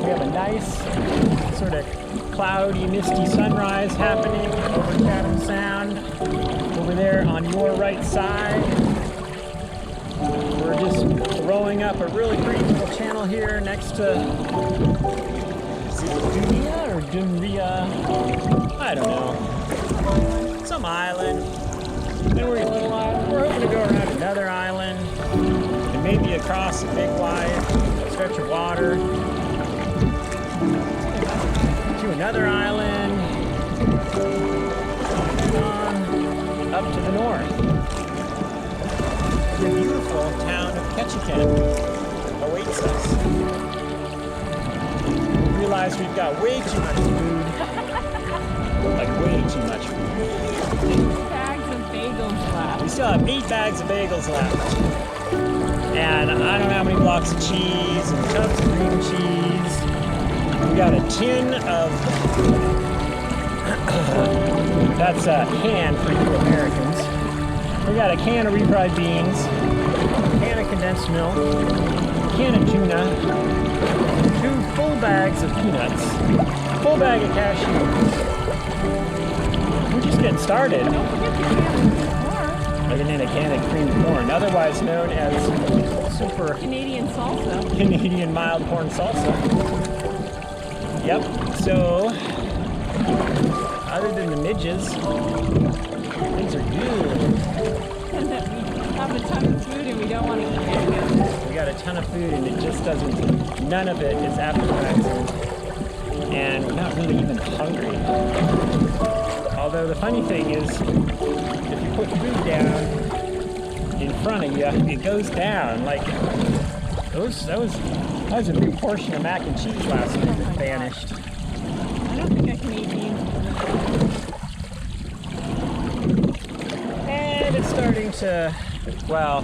have a nice sort of cloudy, misty sunrise happening over Chatham Sound. Over there on your right side. We're just rowing up a really pretty little channel here next to, is it Dunera or Dunrea? I don't know. some island. Then we're hoping to go around another island, and maybe across a big wide stretch of water to another island, and on up to the north. The beautiful town of Ketchikan awaits us. We realize we've got way too much food. Like way too much food. 8 bags of bagels left. We still have 8 bags of bagels left. And I don't know how many blocks of cheese and tubs of cream cheese. We got a tin of, that's a can for you Americans. We got a can of refried beans, a can of condensed milk, a can of tuna, 2 full bags of peanuts, a full bag of cashews. We're just getting started. Don't forget the can of corn. And then a can of creamed corn, otherwise known as super Canadian salsa. Canadian mild corn salsa. Yep, so other than the midges, things are good. And that we have a ton of food and we don't want to eat it. We got a ton of food and it just doesn't, none of it is appetizing. And we're not really even hungry. Although the funny thing is, if you put food down in front of you, it goes down. Like, that was a big portion of mac and cheese last week that vanished. I don't think I can eat beans. And it's starting to, well,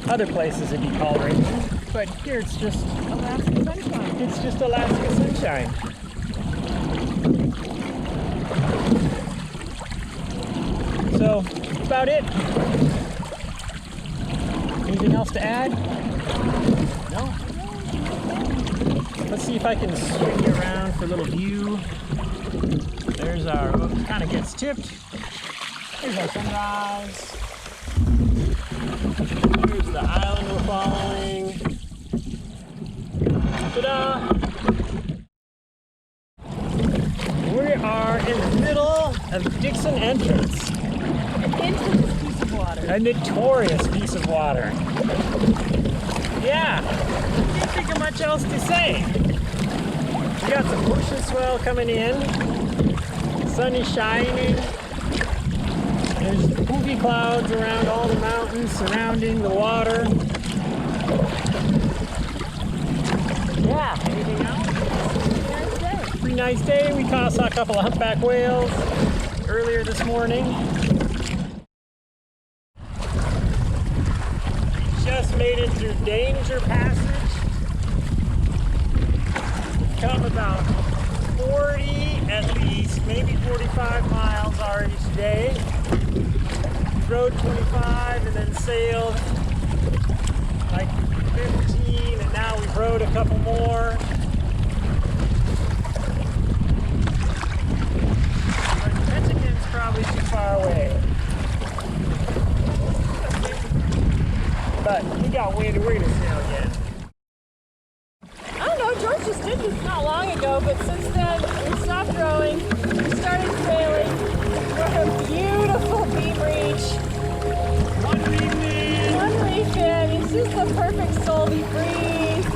other places it'd be called raining, but here it's just Alaska sunshine. It's just Alaska sunshine. So, that's about it. Anything else to add? No? Let's see if I can swing you around for a little view. There's our, kind of gets tipped. There's our sunrise. Here's the island we're following. Ta-da! We are in the middle of Dixon entrance. Into this piece of water. A notorious piece of water. Yeah, can't think of much else to say. We got some ocean swell coming in. Sun is shining. There's poofy clouds around all the mountains surrounding the water. Yeah, anything else? Pretty nice day. We saw a couple of humpback whales earlier this morning. Just made it through Danger Passage. Come about 40 at least, maybe 45 miles already today. Rode 25 and then sailed like 15, and now we've rode a couple more. But Ketchikan's probably too far away. But we got wind, we're gonna sail again. I don't know, George just did this not long ago, but since then we stopped rowing, we started sailing. We're a beautiful beam reach. One Reef in. It's just the perfect Solveig breeze.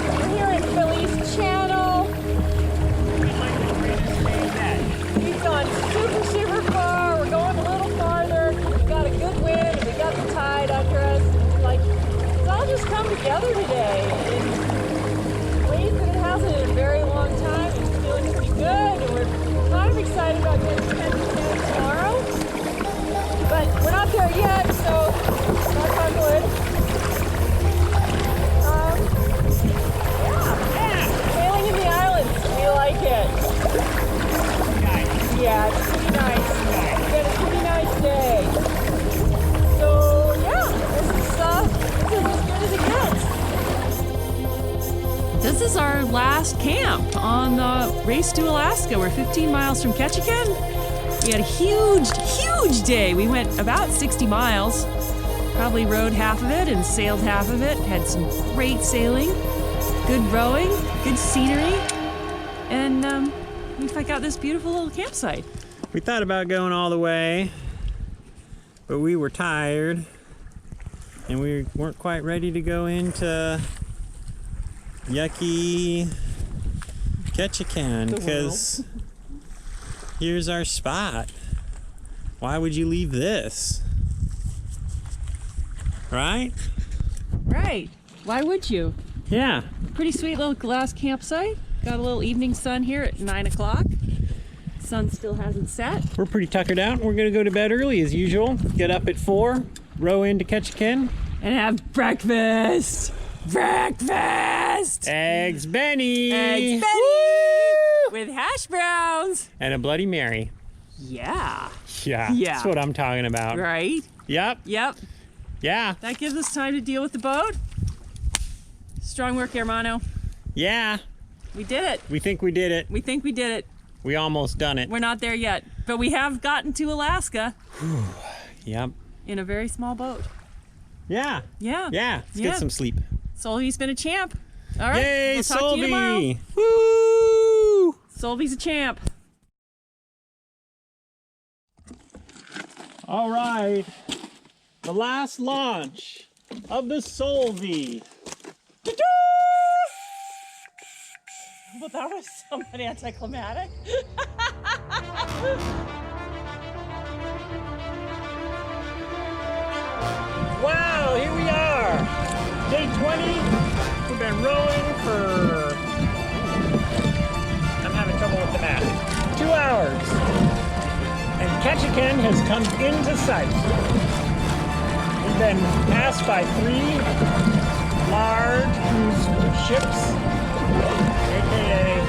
We're here in Philly's Channel. We've gone super, super far. We're going a little farther. We got a good wind and we got the tide under us. Like, it's all just come together today in ways that it hasn't in a very long time. It's feeling pretty good, and we're kind of excited about getting to Tentree tomorrow. But we're not there yet, so knock on wood. Yeah, sailing in the islands. We like it. Yeah, it's pretty nice. It's been a pretty nice day. So yeah, this is as good as it gets. This is our last camp on the race to Alaska. We're 15 miles from Ketchikan. We had a huge day. We went about 60 miles, probably rode half of it and sailed half of it. Had some great sailing, good rowing, good scenery, and we got this beautiful little campsite. We thought about going all the way, but we were tired and we weren't quite ready to go into yucky Ketchikan because here's our spot. Why would you leave this? Right? Right. Why would you? Yeah. Pretty sweet little glass campsite. Got a little evening sun here at 9 o'clock. Sun still hasn't set. We're pretty tuckered out. We're gonna go to bed early as usual. Get up at 4, row into Ketchikan. And have breakfast. Breakfast! Eggs Benny! Eggs Benny! Woo! With hash browns. And a Bloody Mary. Yeah. Yeah, Yeah. that's what I'm talking about. Right? Yep. Yep. Yeah. That gives us time to deal with the boat. Strong work, hermano. Yeah. We did it. We think we did it. We think we did it. We almost done it. We're not there yet, but we have gotten to Alaska Yep. in a very small boat. Yeah. Yeah. Yeah. Let's Yeah. get some sleep. Solvei's been a champ. All right. Yay, we'll talk to you tomorrow. Solveig! Woo! Solvei's a champ. All right. The last launch of the Solveig. Well, that was somewhat anticlimactic. Wow, here we are. Day 20. We've been rowing for, I'm having trouble with the math, 2 hours. And Ketchikan has come into sight. We've been passed by 3 large cruise ships, aka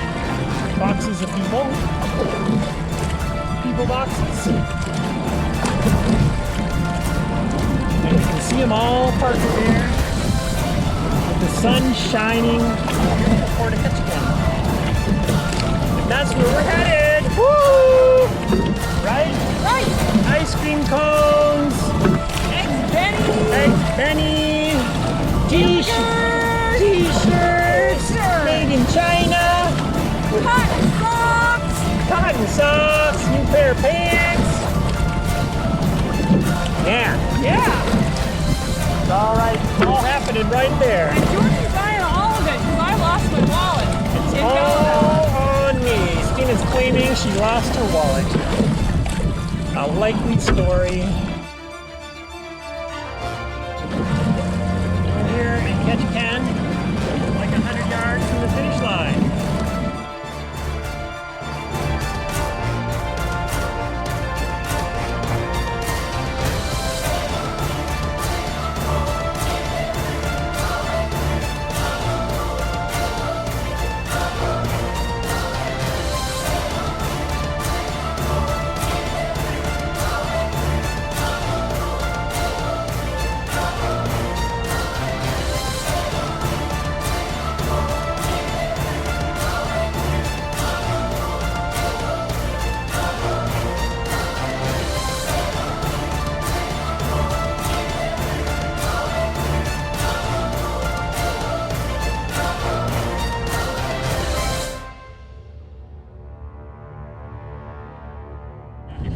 boxes of people. People boxes. And you can see them all parked there with the sun shining here at the Port of Ketchikan. And that's where we're headed! Woo! Right? Right. Ice cream cones! Eggs Benny. Eggs Benny! T-shirts! T-shirts! Made in China! Cotton socks. Cotton socks! New pair of pants! Yeah! Yeah. It's all right. All happening right there. And Jordan's buying all of it because I lost my wallet. It's in all Canada. on me. Stina's claiming she lost her wallet. A likely story. We're here in Ketchikan, like 100 yards from the finish line.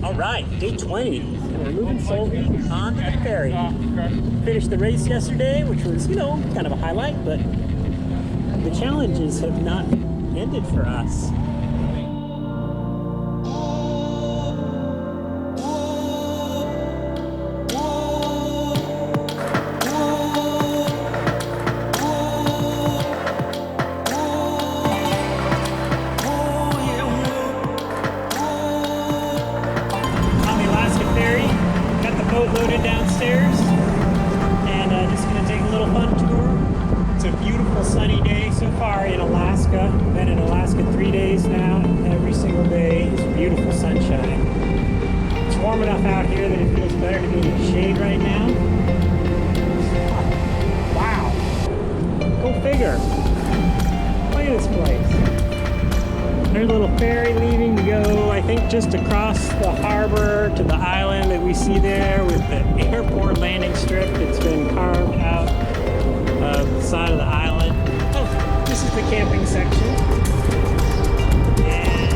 All right, day 20, and we're moving Solveig on the ferry. Finished the race yesterday, which was, kind of a highlight, but the challenges have not ended for us. Loaded downstairs, and just gonna take a little fun tour. It's a beautiful sunny day so far in Alaska. Been in Alaska 3 days now. Every single day is beautiful sunshine. It's warm enough out here that it feels better to be in the shade right now. Wow. Go figure. Look at this place. There's a little ferry leaving to go, I think, just across the harbor to the island that we see there with the airport landing strip that's been carved out of the side of the island. Oh, this is the camping section. And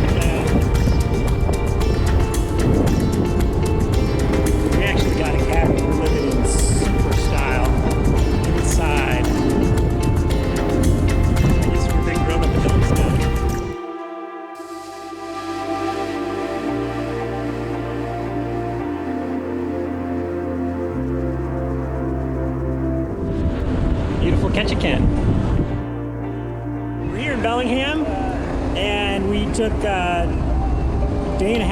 in Bellingham, and we took a day and a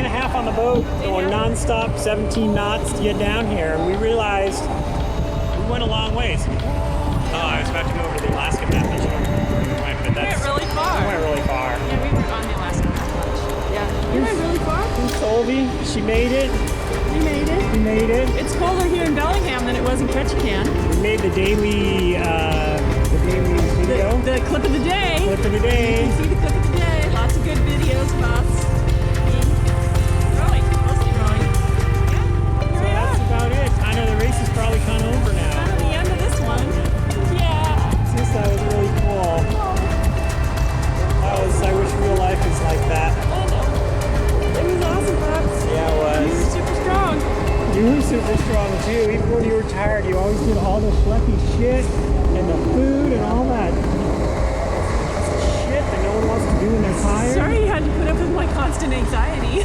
half on the boat, going nonstop, 17 knots to get down here. And we realized we went a long ways. Oh, I was about to go over the Alaska map that you went, but that's We went really far. we went really far. Yeah, we were on the Alaska map much. Yeah. We went really far. Solveig, she made it. We made it. We made it. It's colder here in Bellingham than it was in Ketchikan. We made the daily video. The clip of the day. Clip of the day. You can see the clip of the day. Lots of good videos of us rowing, mostly rowing. Yeah, here we are. That's about it. Kind of the race is probably kind of over now. Kind of the end of this one. Yeah. That was really cool. I wish real life was like that. I know. It was awesome, Pops. Yeah, it was. You were super strong. You were super strong too. Even when you were tired, you always did all the schleppy shit and the food and all that shit that no one wants to do when they're tired. Sorry you had to put up with my constant anxiety.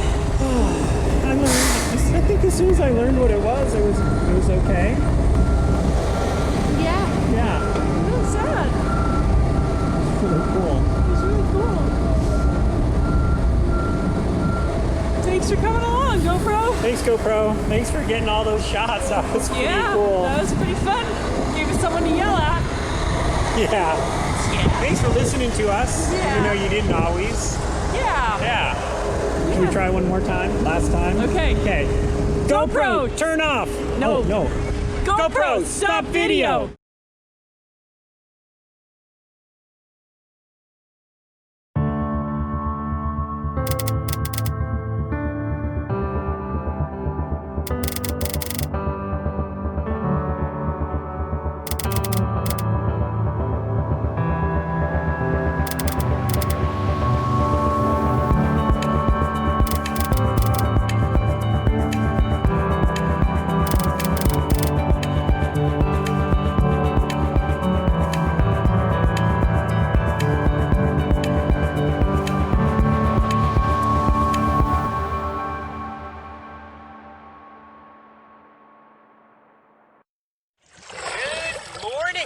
I think as soon as I learned what it was okay. Yeah. Yeah. It was sad. It's really cool. It was really cool. Thanks for coming along, GoPro. Thanks, GoPro. Thanks for getting all those shots. That was pretty Yeah, cool. that was pretty fun. Gave us someone to yell at. Yeah. Thanks for listening to us, Yeah. even though you didn't always. Yeah. Yeah. Can we try one more time? Last time? Okay. Okay. GoPro, turn off. No. Oh, no. GoPro, stop video.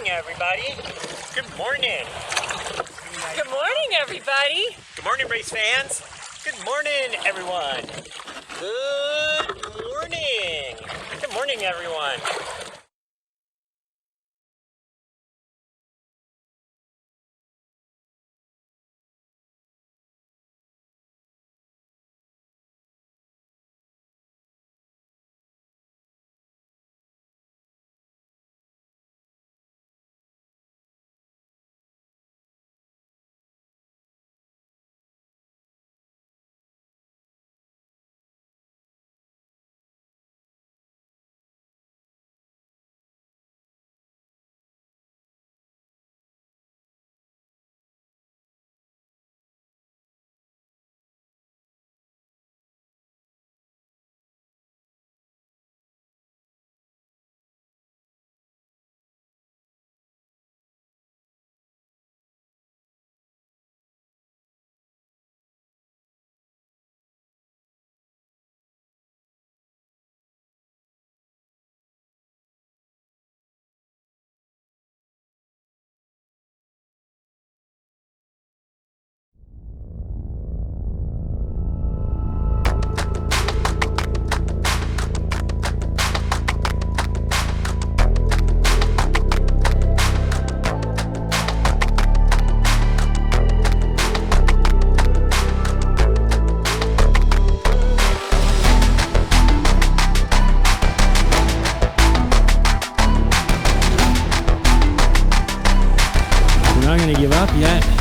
Everybody. Good morning. Good morning, everybody. Good morning, race fans. Good morning, everyone. Good morning. Good morning, everyone. We're not going to give up yet.